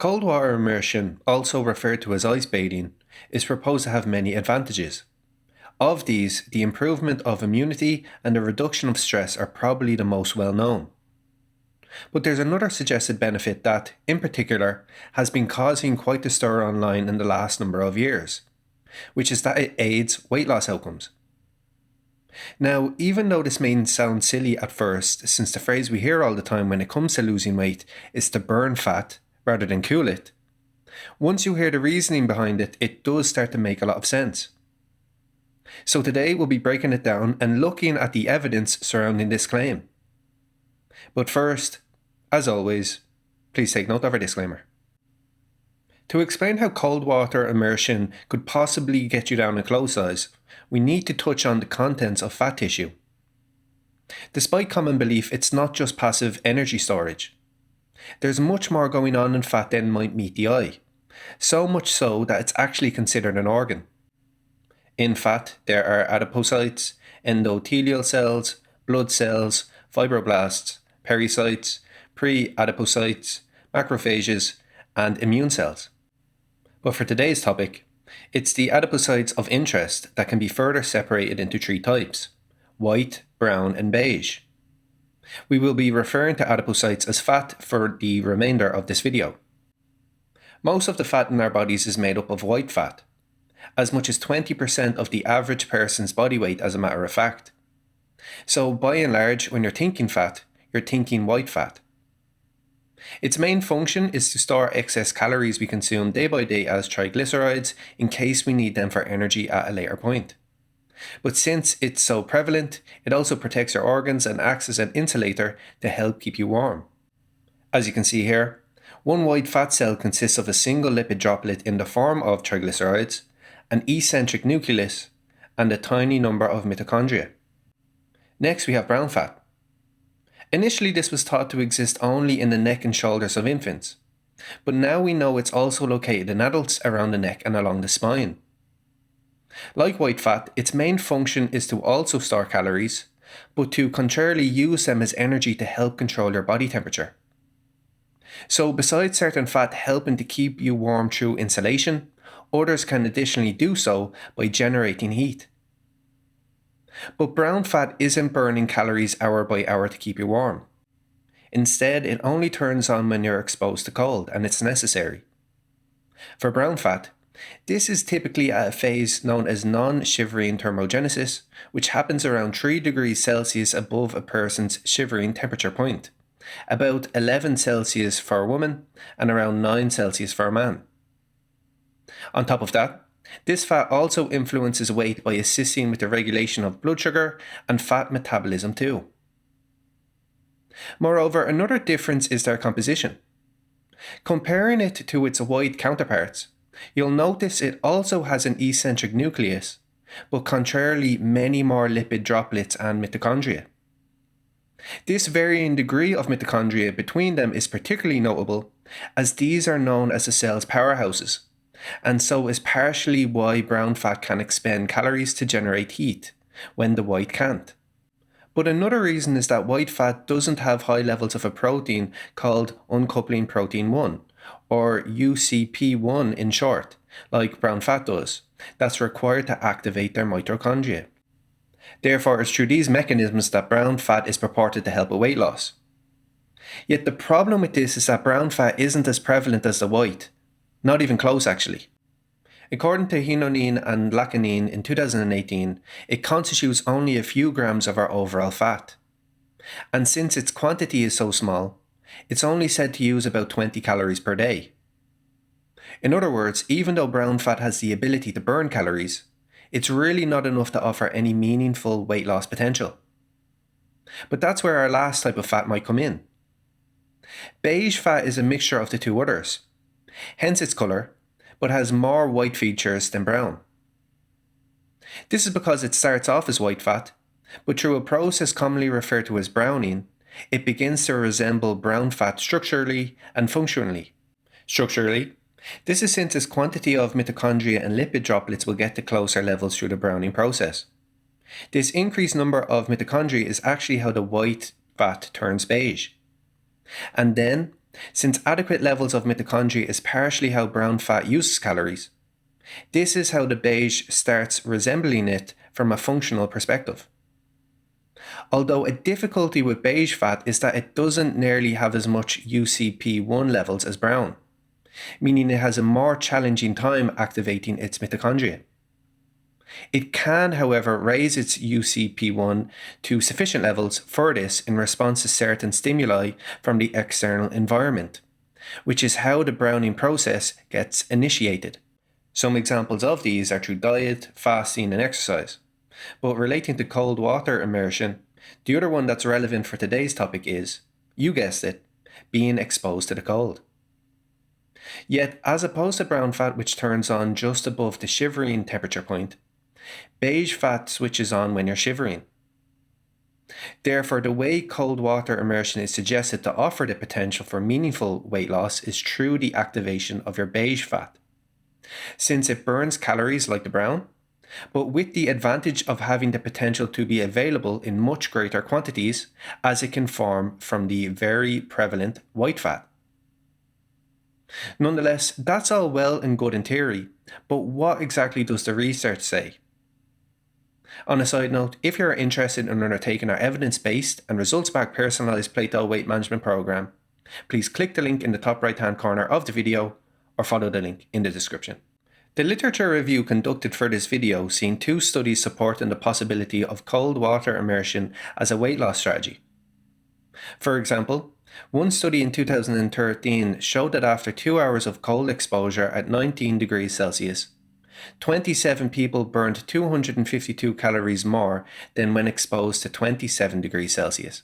Cold water immersion, also referred to as ice bathing, is proposed to have many advantages. Of these, the improvement of immunity and the reduction of stress are probably the most well known. But there's another suggested benefit that, in particular, has been causing quite the stir online in the last number of years, which is that it aids weight loss outcomes. Now, even though this may sound silly at first, since the phrase we hear all the time when it comes to losing weight is to burn fat rather than cool it, once you hear the reasoning behind it, it does start to make a lot of sense. So today we'll be breaking it down and looking at the evidence surrounding this claim. But first, as always, please take note of our disclaimer. To explain how cold water immersion could possibly get you down in clothes size, we need to touch on the contents of fat tissue. Despite common belief, it's not just passive energy storage. There's much more going on in fat than might meet the eye, so much so that it's actually considered an organ. In fat, there are adipocytes, endothelial cells, blood cells, fibroblasts, pericytes, pre-adipocytes, macrophages, and immune cells. But for today's topic, it's the adipocytes of interest that can be further separated into three types: white, brown, and beige. We will be referring to adipocytes as fat for the remainder of this video. Most of the fat in our bodies is made up of white fat, as much as 20% of the average person's body weight, as a matter of fact. So by and large, when you're thinking fat, you're thinking white fat. Its main function is to store excess calories we consume day by day as triglycerides in case we need them for energy at a later point. But since it's so prevalent, it also protects your organs and acts as an insulator to help keep you warm. As you can see here, one white fat cell consists of a single lipid droplet in the form of triglycerides, an eccentric nucleus, and a tiny number of mitochondria. Next we have brown fat. Initially this was thought to exist only in the neck and shoulders of infants, but now we know it's also located in adults around the neck and along the spine. Like white fat, its main function is to also store calories, but to contrarily use them as energy to help control your body temperature. So besides certain fat helping to keep you warm through insulation, others can additionally do so by generating heat. But brown fat isn't burning calories hour by hour to keep you warm. Instead, it only turns on when you're exposed to cold and it's necessary. For brown fat, this is typically at a phase known as non-shivering thermogenesis, which happens around 3 degrees Celsius above a person's shivering temperature point, about 11 Celsius for a woman and around 9 Celsius for a man. On top of that, this fat also influences weight by assisting with the regulation of blood sugar and fat metabolism too. Moreover, another difference is their composition. Comparing it to its white counterparts, you'll notice it also has an eccentric nucleus, but contrarily many more lipid droplets and mitochondria. This varying degree of mitochondria between them is particularly notable, as these are known as the cell's powerhouses, and so is partially why brown fat can expend calories to generate heat, when the white can't. But another reason is that white fat doesn't have high levels of a protein called uncoupling protein 1, or UCP1 in short, like brown fat does, that's required to activate their mitochondria. Therefore, it's through these mechanisms that brown fat is purported to help with weight loss. Yet the problem with this is that brown fat isn't as prevalent as the white. Not even close, actually. According to Hinonine and Lacanine in 2018, it constitutes only a few grams of our overall fat. And since its quantity is so small, it's only said to use about 20 calories per day. In other words, even though brown fat has the ability to burn calories, it's really not enough to offer any meaningful weight loss potential. But that's where our last type of fat might come in. Beige fat is a mixture of the two others, hence its colour, but has more white features than brown. This is because it starts off as white fat, but through a process commonly referred to as browning, it begins to resemble brown fat structurally and functionally. Structurally, this is since its quantity of mitochondria and lipid droplets will get to closer levels through the browning process. This increased number of mitochondria is actually how the white fat turns beige. And then, since adequate levels of mitochondria is partially how brown fat uses calories. This is how the beige starts resembling it from a functional perspective. Although a difficulty with beige fat is that it doesn't nearly have as much UCP1 levels as brown, meaning it has a more challenging time activating its mitochondria. It can, however, raise its UCP1 to sufficient levels for this in response to certain stimuli from the external environment, which is how the browning process gets initiated. Some examples of these are through diet, fasting, and exercise. But relating to cold water immersion, the other one that's relevant for today's topic is, you guessed it, being exposed to the cold. Yet, as opposed to brown fat, which turns on just above the shivering temperature point, beige fat switches on when you're shivering. Therefore, the way cold water immersion is suggested to offer the potential for meaningful weight loss is through the activation of your beige fat, since it burns calories like the brown, but with the advantage of having the potential to be available in much greater quantities as it can form from the very prevalent white fat. Nonetheless, that's all well and good in theory, but what exactly does the research say? On a side note, if you're interested in undertaking our evidence-based and results-backed personalized Plato weight management program, please click the link in the top right-hand corner of the video or follow the link in the description. The literature review conducted for this video seen 2 studies supporting the possibility of cold water immersion as a weight loss strategy. For example, one study in 2013 showed that after 2 hours of cold exposure at 19 degrees Celsius, 27 people burned 252 calories more than when exposed to 27 degrees Celsius.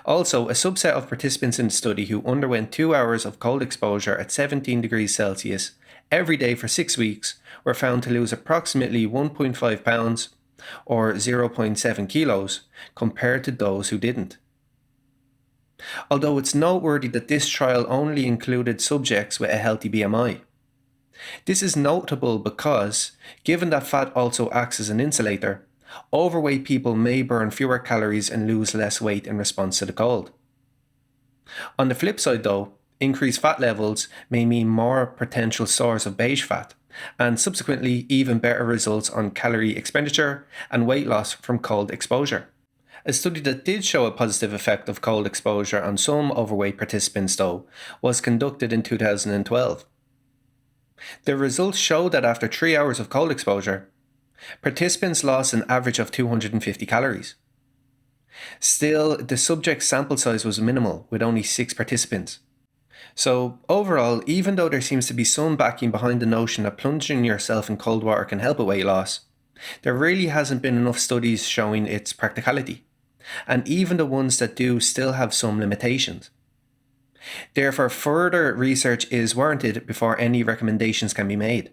Also, a subset of participants in the study who underwent 2 hours of cold exposure at 17 degrees Celsius every day for 6 weeks were found to lose approximately 1.5 pounds or 0.7 kilos compared to those who didn't. Although it's noteworthy that this trial only included subjects with a healthy BMI. This is notable because, given that fat also acts as an insulator, overweight people may burn fewer calories and lose less weight in response to the cold. On the flip side though, increased fat levels may mean more potential stores of beige fat, and subsequently even better results on calorie expenditure and weight loss from cold exposure. A study that did show a positive effect of cold exposure on some overweight participants though was conducted in 2012. The results showed that after 3 hours of cold exposure, participants lost an average of 250 calories. Still, the subject sample size was minimal, with only 6 participants. So, overall, even though there seems to be some backing behind the notion that plunging yourself in cold water can help with weight loss, there really hasn't been enough studies showing its practicality, and even the ones that do still have some limitations. Therefore, further research is warranted before any recommendations can be made.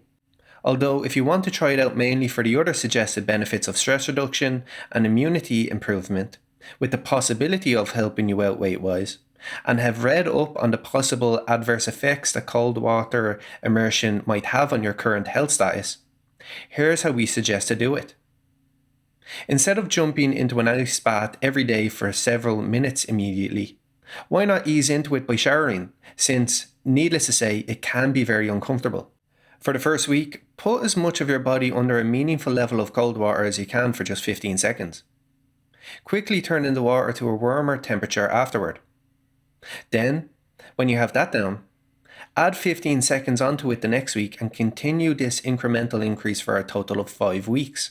Although, if you want to try it out mainly for the other suggested benefits of stress reduction and immunity improvement, with the possibility of helping you out weight-wise, and have read up on the possible adverse effects that cold water immersion might have on your current health status, here's how we suggest to do it. Instead of jumping into an ice bath every day for several minutes immediately, why not ease into it by showering, since, needless to say, it can be very uncomfortable. For the first week, put as much of your body under a meaningful level of cold water as you can for just 15 seconds. Quickly turn in the water to a warmer temperature afterward. Then, when you have that down, add 15 seconds onto it the next week and continue this incremental increase for a total of 5 weeks.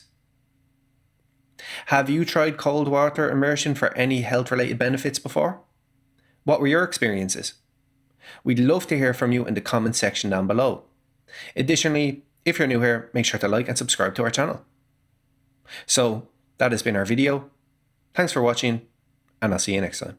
Have you tried cold water immersion for any health-related benefits before? What were your experiences? We'd love to hear from you in the comments section down below. Additionally, if you're new here, make sure to like and subscribe to our channel. So, that has been our video. Thanks for watching, and I'll see you next time.